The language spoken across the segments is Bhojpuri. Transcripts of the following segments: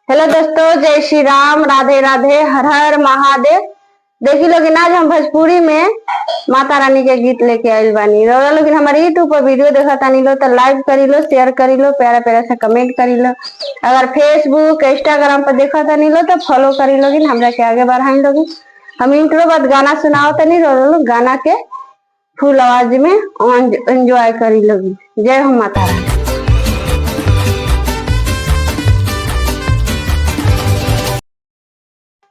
हेलो दोस्तों, जय श्री राम, राधे राधे, हर हर महादेव। देखी लोग आज हम भोजपुरी में माता रानी के गीत लेके आयल बानी। लोग हमारे यूट्यूब पर वीडियो देखा तानी लो तो लाइक करी लो, शेयर करी लो, प्यारा प्यारा से कमेंट करी लो। अगर फेसबुक इंस्टाग्राम पर देखा तानी लो तो फॉलो करी लोगी, हमरा के आगे बढ़ाई लोगी। हम इंट्रो बाद गाना सुनाओ तनी लोग, गाना के फुल आवाज में एंजॉय करी लोगी। जय हो माता रानी।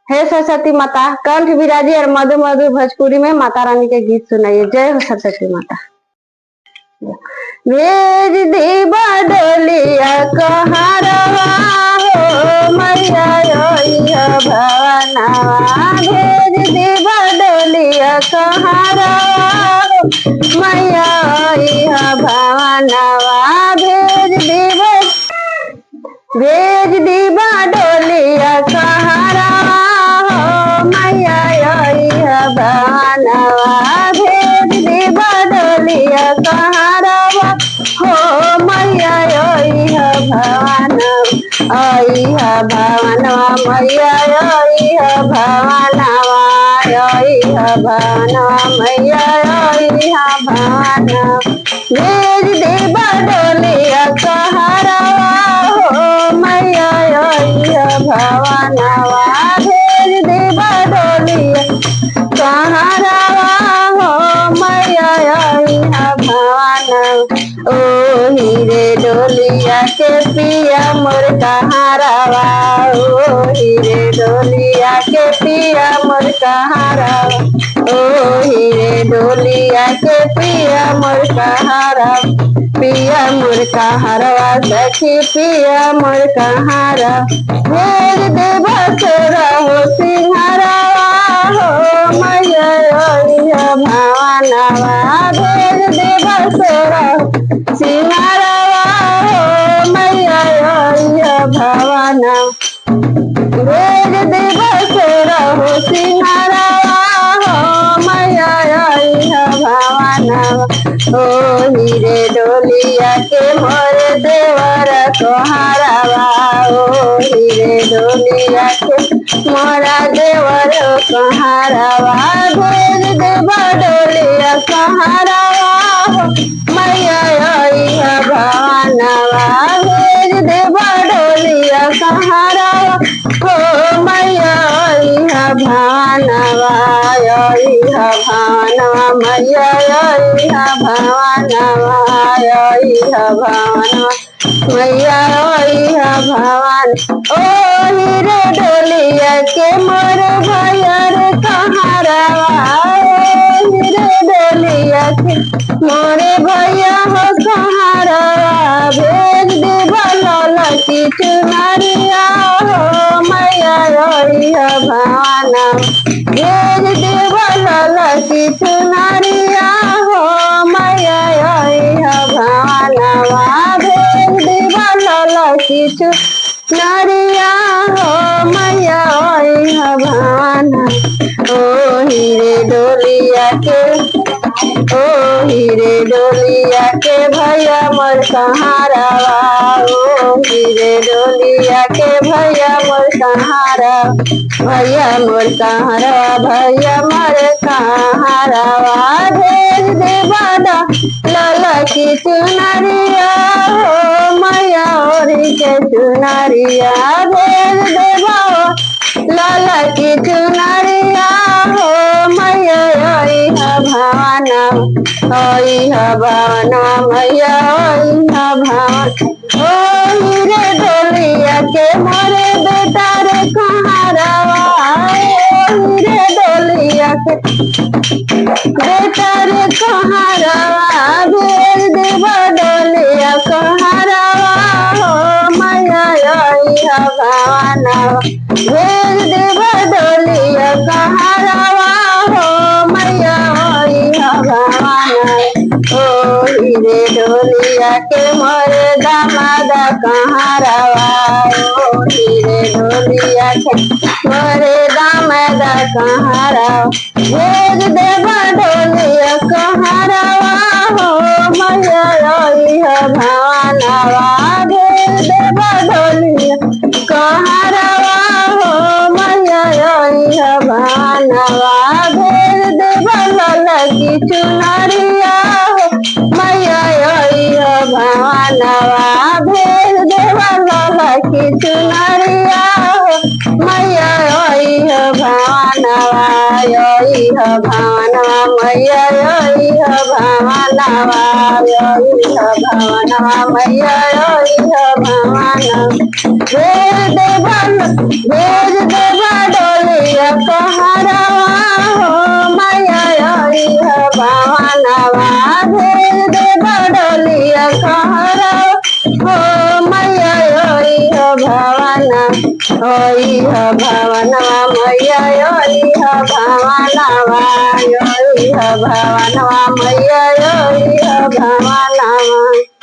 हे सरस्वती माता, कंठ विराजी और मधु मधु भोजपुरी में माता रानी के गीत सुनाइए। जय हो सरस्वती माता। भेज दी बडोलिया कहारवा हो मैया भवनवा, भेज दी बडोलिया कहारवा हो मैया भवनवा, भेज दी बडोलिया कहारवा भवनवा, भेज दी बडोलिया कहारवा हो मैया भवनवा, मैया भवनवा, भवनवा मैया भवनवा, भेज दी बडोलिया कहारवा हो मैया भवनवा, भेज दी बडोलिया कहारवा हो मैया भवनवा। ओ हीरे डोलिया के पिया मोर कहारवा, ओ हीरे डोलिया के पिया मोर कहारवा, ओ हीरे डोलिया के पिया मोर कहारवा, पिया मोर कहारवा सखी पिया मोर कहारवा, भेज दे बसरा हो सिंहारवा हो मैया भवनवा, भेज दे बसरा सिंहारवा हो मैया भवनवा, भेज दे बसरा हो सिंहारवा हो मैया भवनवा। ओ हीरे डोलिया के मोर देवर कहारवा, ओ हीरे डोलिया के मोरा देवर कहारवा, भेज दे बडोलिया कहारवा हो मैया भवनवा, भेज दे बडोलिया कहारवा हो मैया भवनवा, भवनवा मैया भवनवा, भवनवा मैया भवन। ओ हीरे डोलिया के मोर भैया रे कहारवा, ओ हीरे डोलिया के मोरे भैया हो कहारवा, भेज दे भला की चुनरिया हो मैया भवनवा, भेज दे भला की चुनरिया हो मैया भवनवा, भेज दे भला की चुनरिया हो मैया भवनवा। ओ हीरे डोलिया के, ओ हीरे डोलिया के भैया मोर कहारवा, ओ हीरे डोलिया के भैया मोर कहारवा, भैया मोर कहारवा, भैया मोर कहारवा, भेज दे बड़ा लाला की चुनरिया हो मैया के चुनरिया, भेज दे लाला की चुनरिया हो मैया भवनवा, भवनवा मैया भवन। ओ हीरे डोलिया के मोरे बेटा रे कहारवा, ओ हीरे डोलिया के बेटा रे कहारवा, भेज दे बडोलिया कहारवा हो मैया भवनवा, भेज दे बडोलिया कहारवा हो मैया भवनवा। ओ हीरे डोलिया के मोरे दामाद कहारवा, ओ हीरे डोलिया के मोरे दामाद कहारवा, भेज दे बडोलिया कहारवा हो मैया भवनवा, भेज दे बडोलिया कहारवा। की चुनरिया मैया ओई हो भवनवा ओई हो भवनवा मैया ओई हो भवनवा ओई हो भवनवा मैया ओई हो भवनवा भेज देवा डोलिया कहरवा हो मैया ओई हो भवनवा भेज देवा डोलिया कहरवा हो मैया ओई हो भवना ओई हो भवनवा मैया ओई हो भवनवा ओई हो भवनवा मैया ओई हो भवनवा।